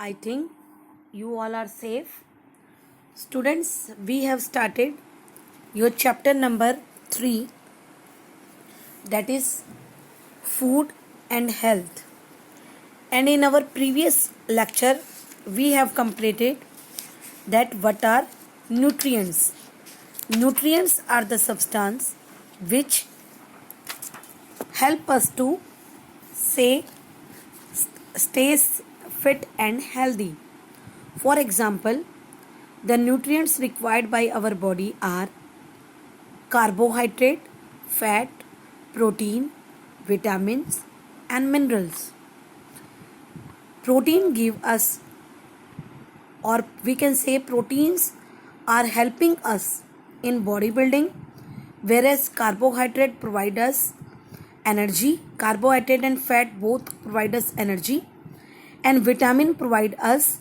I think you all are safe. Students, we have started your chapter number 3, that is food and health. And in our previous lecture, we have completed that what are nutrients. Nutrients are the substance which help us to say stay fit and healthy. For example, the nutrients required by our body are carbohydrate, fat, protein, vitamins and minerals. Protein give us, or we can say proteins are helping us in bodybuilding, whereas carbohydrate provide us energy. Carbohydrate and fat both provide us energy, and vitamin provide us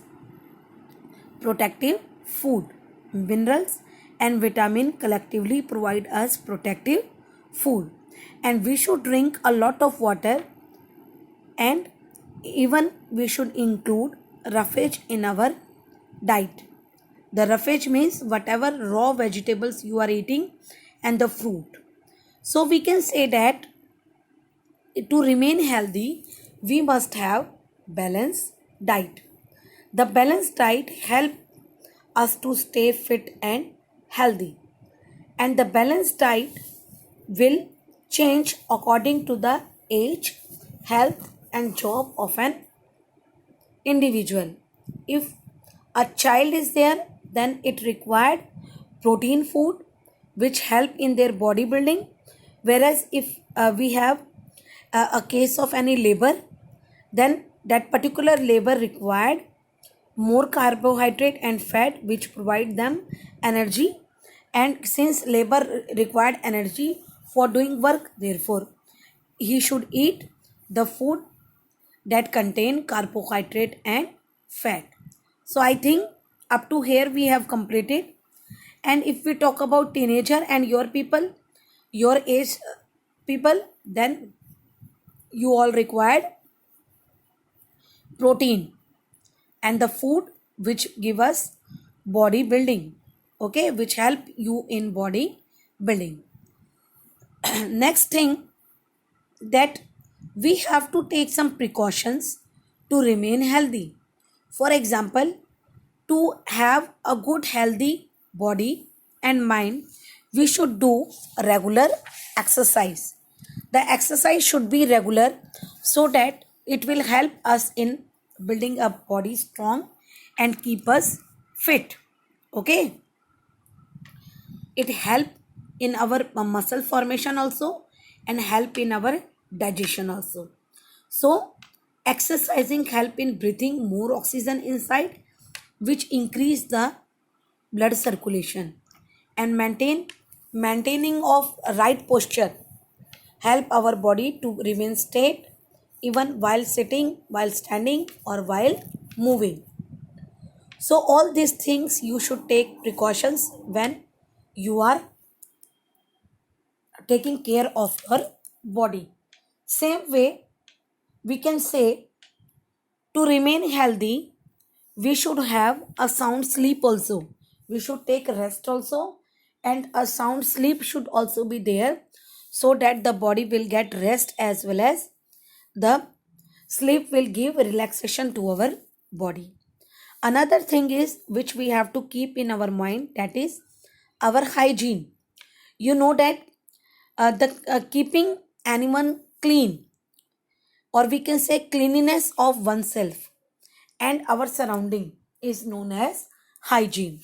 protective food. Minerals and vitamin collectively provide us protective food, and we should drink a lot of water, and even we should include roughage in our diet. The roughage means whatever raw vegetables you are eating and the fruit. So we can say that to remain healthy we must have balanced diet. The balanced diet help us to stay fit and healthy, and the balanced diet will change according to the age, health and job of an individual. If a child is there, then it required protein food which help in their bodybuilding, whereas if we have a case of any labor, then that particular labor required more carbohydrate and fat which provide them energy, and since labor required energy for doing work, therefore he should eat the food that contain carbohydrate and fat. So I think up to here we have completed. And if we talk about teenager and your people, your age people, then you all required protein and the food which give us body building, okay, which help you in body building. Next thing, that we have to take some precautions to remain healthy. For example, to have a good healthy body and mind, we should do regular exercise. The exercise should be regular so that it will help us in building a body strong and keep us fit. Okay, it help in our muscle formation also, and help in our digestion also. So exercising help in breathing more oxygen inside, which increase the blood circulation, and maintaining of right posture help our body to remain straight even while sitting, while standing or while moving. So all these things you should take precautions when you are taking care of your body. Same way, we can say to remain healthy, we should have a sound sleep also. We should take rest also, and a sound sleep should also be there so that the body will get rest as well as the sleep will give relaxation to our body. Another thing is which we have to keep in our mind, that is our hygiene. You know that the keeping animal clean, or we can say cleanliness of oneself and our surrounding, is known as hygiene.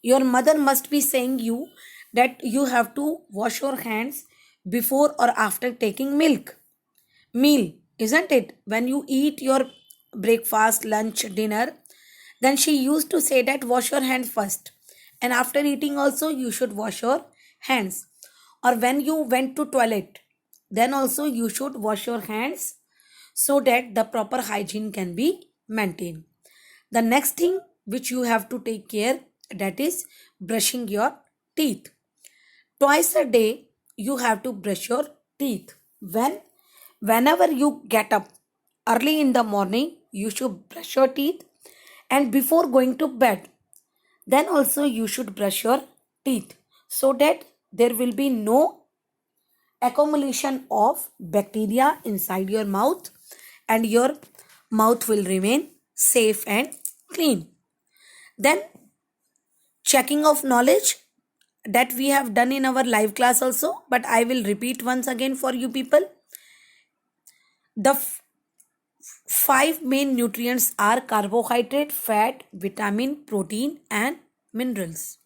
Your mother must be saying you that you have to wash your hands before or after taking meal, isn't it? When you eat your breakfast, lunch, dinner, then she used to say that wash your hands first, and after eating also you should wash your hands. Or when you went to toilet, then also you should wash your hands so that the proper hygiene can be maintained. The next thing which you have to take care, that is brushing your teeth. Twice a day you have to brush your teeth. Whenever you get up early in the morning, you should brush your teeth, And before going to bed, then also you should brush your teeth so that there will be no accumulation of bacteria inside your mouth and your mouth will remain safe and clean. Then checking of knowledge that we have done in our live class also, but I will repeat once again for you people. The five main nutrients are carbohydrate, fat, vitamin, protein and minerals.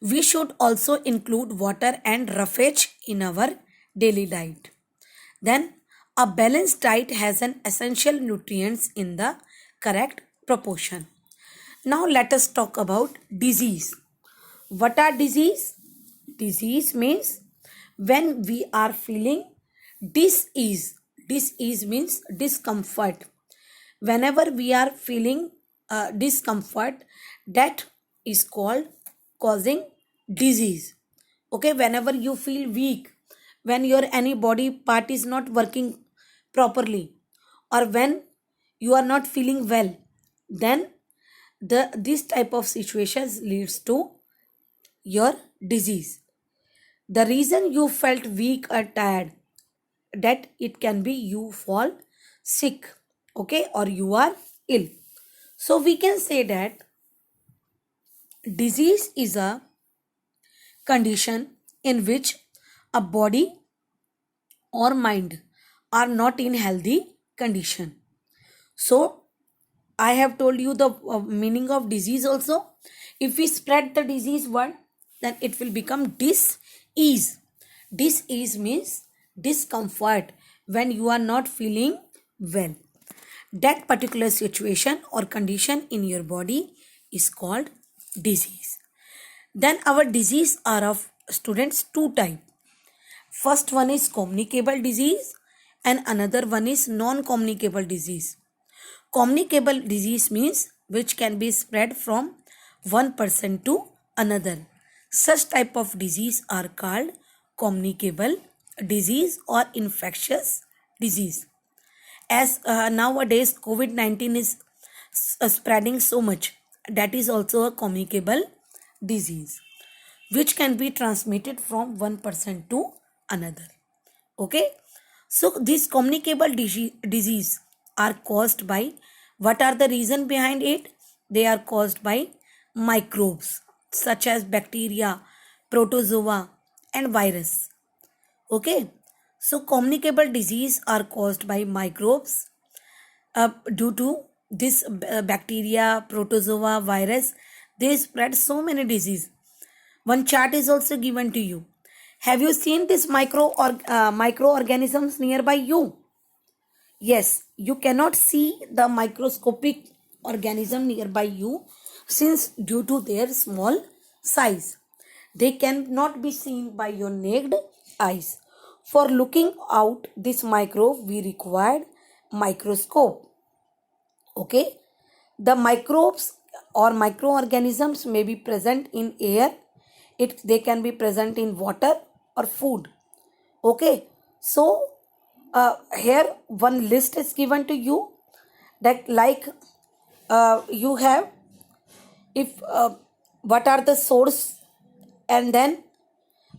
We should also include water and roughage in our daily diet. Then a balanced diet has an essential nutrients in the correct proportion. Now let us talk about disease. What are disease? Disease means when we are feeling dis-ease. Dis-ease means discomfort. Whenever we are feeling discomfort, that is called causing disease. Okay, whenever you feel weak, when your any body part is not working properly, or when you are not feeling well, then this type of situations leads to your disease. The reason you felt weak or tired, that it can be you fall sick, okay, or you are ill. So we can say that disease is a condition in which a body or mind are not in healthy condition. So I have told you the meaning of disease also. If we spread the disease word, then it will become dis-ease. Dis-ease means discomfort when you are not feeling well. That particular situation or condition in your body is called disease. Then our disease are of students two type. First one is communicable disease and another one is non-communicable disease. Communicable disease means which can be spread from one person to another. Such type of disease are called communicable disease or infectious disease. As nowadays COVID-19 is spreading so much, that is also a communicable disease which can be transmitted from one person to another. Okay, so these communicable disease are caused by, what are the reason behind it? They are caused by microbes such as bacteria, protozoa and virus. Okay, so communicable disease are caused by microbes. Due to this bacteria, protozoa, virus, they spread so many disease. One chart is also given to you. Have you seen this microorganisms nearby you? Yes, you cannot see the microscopic organism nearby you since due to their small size. They cannot be seen by your naked eyes. For looking out this microbe, we required microscope. Okay, the microbes or microorganisms may be present in air. They can be present in water or food. Okay, so here one list is given to you, that like you have, if what are the source and then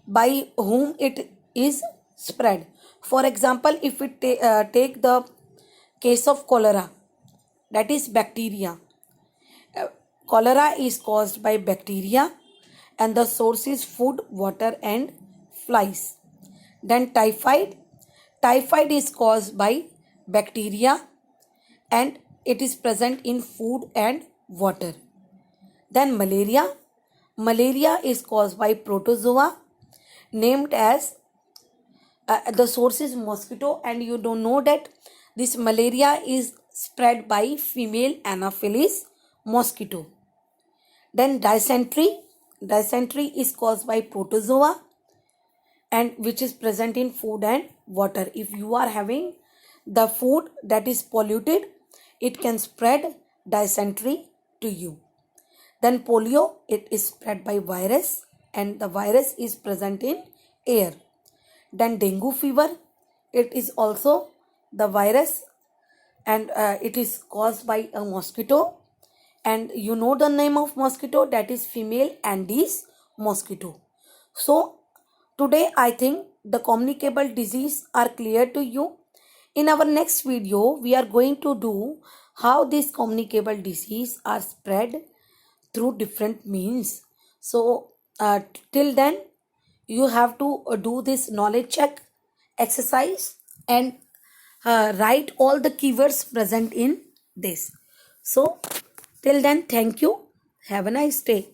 by whom it is spread. For example, if we take the case of cholera, that is bacteria. Cholera is caused by bacteria and the source is food, water and flies. Then typhoid. Typhoid is caused by bacteria and it is present in food and water. Then malaria. Malaria is caused by protozoa named as the source is mosquito, and you don't know that this malaria is spread by female Anopheles mosquito. Then dysentery. Dysentery is caused by protozoa and which is present in food and water. If you are having the food that is polluted, it can spread dysentery to you. Then polio, it is spread by virus and the virus is present in air. Then dengue fever, it is also the virus and it is caused by a mosquito. And you know the name of mosquito, that is female Andes mosquito. So today I think the communicable disease are clear to you. In our next video, we are going to do how these communicable disease are spread through different means. So till then, you have to do this knowledge check exercise and write all the keywords present in this. So till then, thank you. Have a nice day.